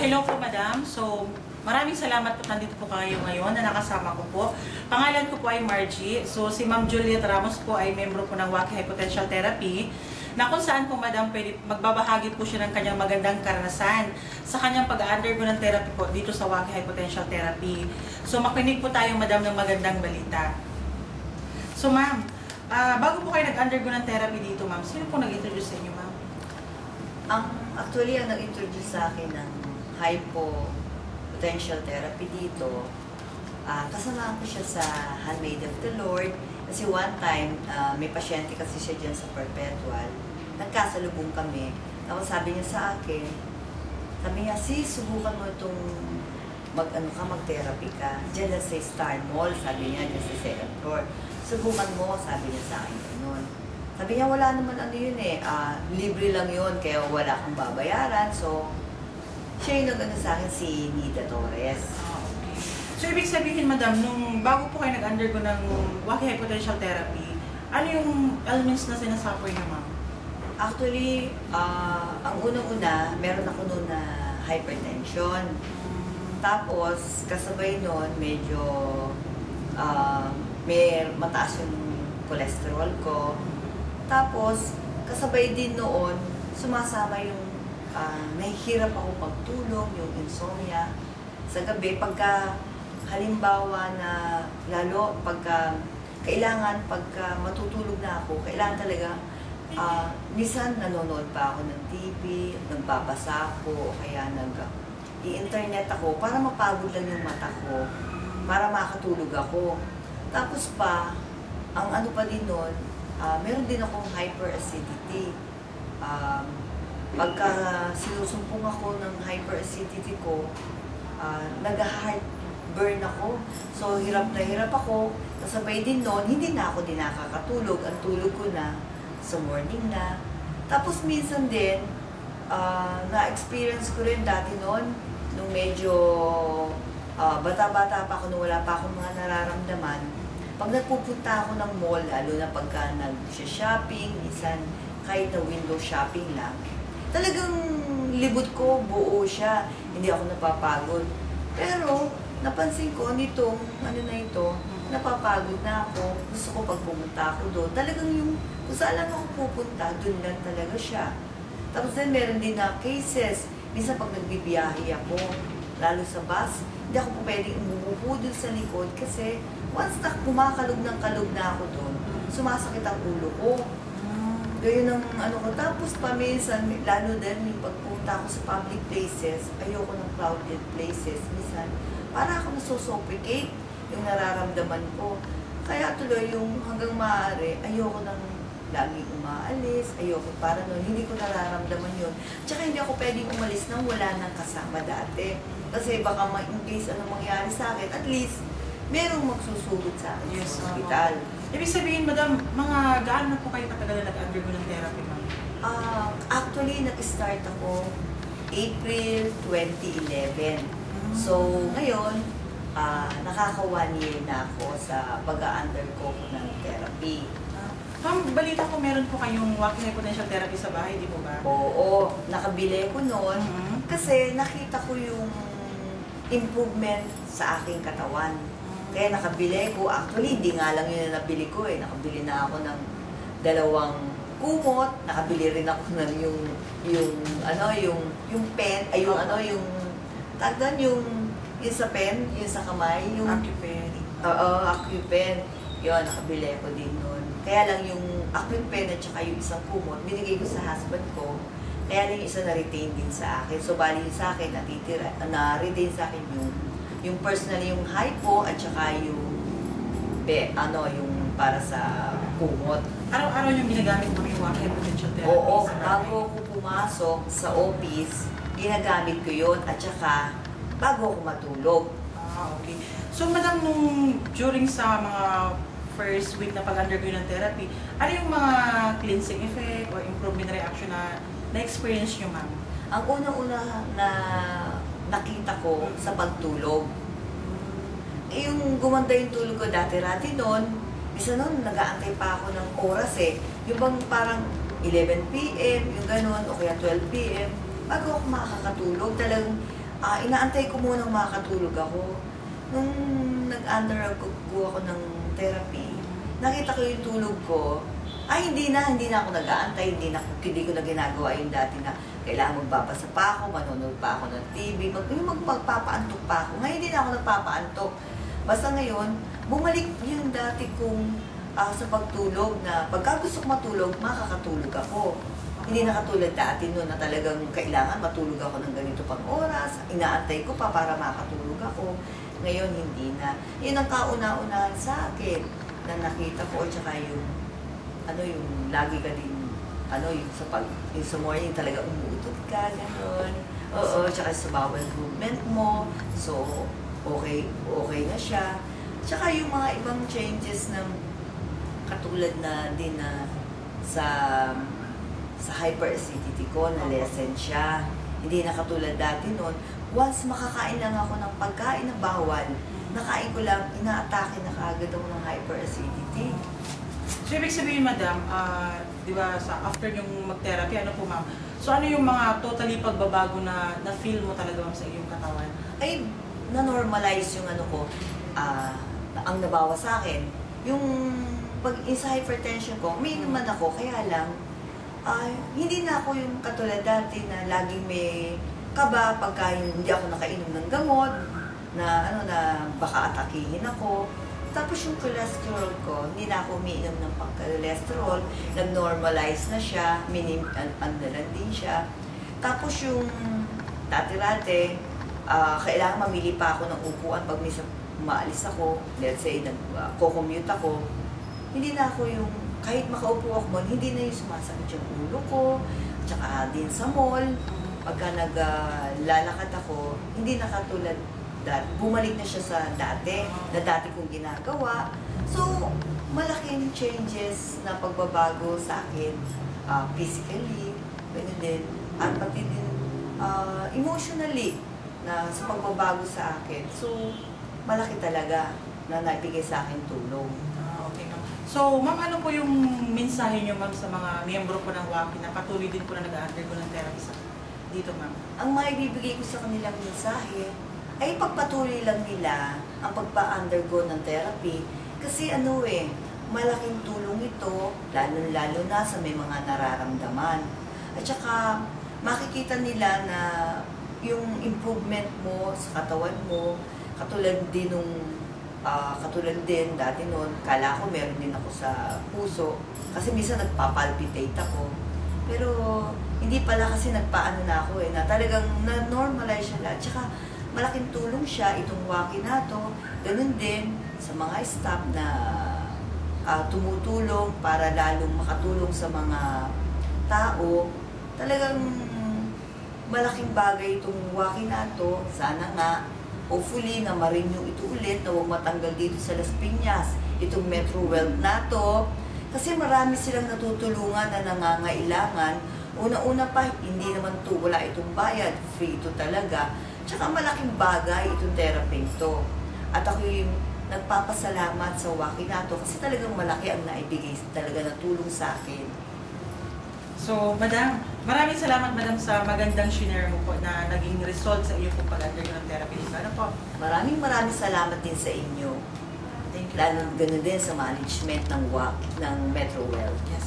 Hello po, madam. So, maraming salamat po nandito po kayo ngayon na nakasama ko po. Pangalan ko po ay Margie. So, si Ma'am Juliet Ramos po ay membro po ng Wacky High Potential Therapy na kung saan po, madam, pwede magbabahagi po siya ng kanyang magandang karanasan sa kanyang pag-undergo ng therapy po dito sa Wacky High Potential Therapy. So, makinig po tayo, madam, ng magandang balita. So, ma'am, bago po kayo nag-undergo ng therapy dito, ma'am, sino po nag-introduce sa inyo, ma'am? Actually, ang nag-introduce sa akin ng Hypo Potential Therapy dito, kasama ko siya sa Handmaid of the Lord. Kasi one time, may pasyente kasi siya dyan sa Perpetual. Nagkasalubong kami. Tapos sabi niya sa akin, sabi niya, sis, subukan mo itong mag-therapy ka. Diyan lang sa Star Mall, sabi niya, dyan sa second floor. Subukan mo, sabi niya sa akin ganun. Sabi niya, wala naman ano yun eh, libre lang yun, kaya wala kang babayaran. So, siya yung nag-ano sa akin, si Nida Torres. Okay. So, ibig sabihin, madam, nung bago po kayo nag-undergo ng Wacky High Potential Therapy, ano yung elements na sinasuffer niyo, ma'am? Actually, ang unang-una, meron ako noon na hypertension. Tapos, kasabay noon, medyo may mataas yung cholesterol ko. Tapos, kasabay din noon, sumasama yung nahihirap ako pagtulog, yung insomnia. Sa gabi, pagka halimbawa na, lalo pagka matutulog na ako, kailangan talaga, minsan nanonood pa ako ng TV, nagbabasa ako, kaya i-internet ako para mapagod lang yung mata ko, para makatulog ako. Tapos pa, ang ano pa din nun, meron din akong hyperacidity. Pagka sinusumpong ako ng hyperacidity ko, nag-heartburn ako. So, hirap na hirap ako. Kasabay din noon, hindi na ako din nakakatulog. Ang tulog ko na sa morning na. Tapos minsan din, na-experience ko rin dati noon, nung medyo bata-bata pa ako, nung wala pa akong mga nararamdaman. Pag nagpupunta ako ng mall, lalo na pagka nag-shopping, minsan kahit na window shopping lang, talagang libot ko, buo siya. Hindi ako napapagod. Pero, napansin ko nitong, napapagod na ako. Gusto ko pag pumunta ako doon. Talagang yung, kung saan lang ako pupunta, doon lang talaga siya. Tapos din, meron din na cases. Minsan pag nagbibiyahe ako, lalo sa bus, hindi ako po pwedeng umupo doon sa likod kasi once na kumakalog ng kalog na ako doon, sumasakit ang ulo ko. Gayun ang ano ko. Tapos paminsan, lalo din yung pagpunta ko sa public places, ayoko ng crowded places. Minsan, para ako nasusuffocate yung nararamdaman ko. Kaya tuloy yung hanggang maaari, ayoko nang laging umaalis, ayoko para noon, hindi ko nararamdaman yun. Tsaka hindi ako pwedeng umalis nang wala nang kasama dati. Kasi baka in case ano mangyari sa akin, at least, merong magsusugod sa akin sa hospital. Ibig sabihin, madam, mga gaano na po kayo katagal na nag-undergo ng therapy, ma'am? Actually, nag-start ako April 2011. So, ngayon, nakaka 1 year na ako sa pag-undergo ng therapy. Ma'am, balita ko meron po kayong Wacky High Potential Therapy sa bahay, di po ba? Oo, nakabili ko noon kasi nakita ko yung improvement sa aking katawan. Kaya nakabili ko. Actually, hindi nga lang yun na nabili ko eh. Nakabili na ako ng 2 kumot. Nakabili rin ako ng yung pen, ay yung tagdan yung sa pen, yung sa kamay, yung AccuPen. Oo, AccuPen. Yun, nakabili ko din nun. Kaya lang yung AccuPen at saka yung isang kumot, binigay ko sa husband ko. Kaya lang yung isa na-retain din sa akin. So, bali yung sa akin, na-retain sa akin yung personal, yung hypo at saka yung yung para sa kumot. Araw-araw yung ginagamit mo yung Wacky High Potential Therapy? Oo, bago ako pumasok sa office, ginagamit ko yun at saka bago ako matulog. Okay. So, madam, during sa mga first week na pag-undergo ng therapy, ano yung mga cleansing effect or improvement reaction na na-experience nyo, ma'am? Ang unang-una na nakita ko sa pagtulog, yung gumanda yung tulog ko dati-rati noon, isa noon, nag-aantay pa ako ng oras eh. Yung bang parang 11 p.m., yung gano'n, o kaya 12 p.m., bago ako makakatulog, talagang inaantay ko munang makatulog ako. Nung nag-undergo ako ng therapy, nakita ko yung tulog ko, hindi na ako nag-aantay, hindi ko na ginagawa yung dati na kailangan magbabasa pa ako, manonood pa ako ng TV, magpapaantok pa ako. Ngayon hindi na ako nagpapaantok. Basta ngayon, bumalik yung dati kong sa pagtulog na pagka gusto ko matulog, makakatulog ako. Hindi na katulad dati noon na talagang kailangan matulog ako ng ganito pang oras, inaantay ko pa para makatulog ako. Ngayon, hindi na. Yun ang kauna-unahan sa akin na nakita ko, at saka yung lagi ka din, yung sa morning talaga umuutot ka, gano'n. Oo, tsaka sa bawal movement mo. So, okay na siya. Tsaka yung mga ibang changes na katulad na din na sa hyperacidity ko, na lessen siya. Hindi na katulad dati noon. Once makakain lang ako ng pagkain na bawal, nakain ko lang, inaatake na kaagad ako ng hyperacidity. So, ibig sabihin, madam, di ba, after yung mag-therapy, ano po, ma'am? So, ano yung mga totally pagbabago na feel mo talaga, ma'am, sa iyong katawan? Ay, na-normalize yung ang nabawa sa akin. Yung sa hypertension ko, may naman ako, kaya lang, hindi na ako yung katulad dati na laging may kaba pagka hindi ako nakainom ng gamot, na baka atakihin ako. Tapos yung cholesterol ko, hindi na ako umiinom ng pang-cholesterol, nag-normalize na siya, na lang din siya. Tapos yung dati-rate, kailangan mamili pa ako ng upuan pag may maalis ako, let's say, nag-commute ako, hindi na ako yung, kahit makaupo ako mo, hindi na yung sumasakit yung ulo ko, tsaka din sa mall, pagka naglalakad ako, hindi na katulad dati. Bumalik na siya sa dati, na dati kong ginagawa. So, malaking changes na pagbabago sa akin, physically, ganun din, at pati din emotionally, na sa pagbabago sa akin. So, malaki talaga na naibigay sa akin tulong. Okay, ma'am. So, ma'am, ano po yung mensahe niyo, ma'am, sa mga miyembro po ng WAPI na patuloy din po na nag-undergo ng therapy dito, ma'am? Ang maibibigay ko sa kanilang mensahe ay pagpatuloy lang nila ang pagpa-undergo ng therapy. Kasi malaking tulong ito, lalo-lalo na sa may mga nararamdaman. At saka, makikita nila na yung improvement mo sa katawan mo, katulad din dati noon, kala ko meron din ako sa puso. Kasi minsan nagpapalpitate ako. Pero hindi pala kasi nagpaano na ako na talagang na-normalize siya lahat. Tsaka malaking tulong siya itong waki na to. Ganun din sa mga staff na tumutulong para lalong makatulong sa mga tao. Talagang malaking bagay itong waki na to. Sana nga, hopefully na ma-renew ito ulit na huwag matanggal dito sa Las Piñas. Itong Metro Wealth na to. Kasi marami silang natutulungan na nangangailangan. Una-una pa, hindi naman to, wala itong bayad. Free ito talaga. Tsaka malaking bagay itong therapy ito. At ako yung nagpapasalamat sa waki na to kasi talagang malaki ang naibigay talaga na tulong sa akin. So, madam, maraming salamat, madam, sa magandang share mo po na naging result sa iyo pong pag-undergo ng therapy. Ano po? Maraming salamat din sa inyo. Thank you. Lalo ganun din sa management ng WAC, ng Metro Wealth. Yes.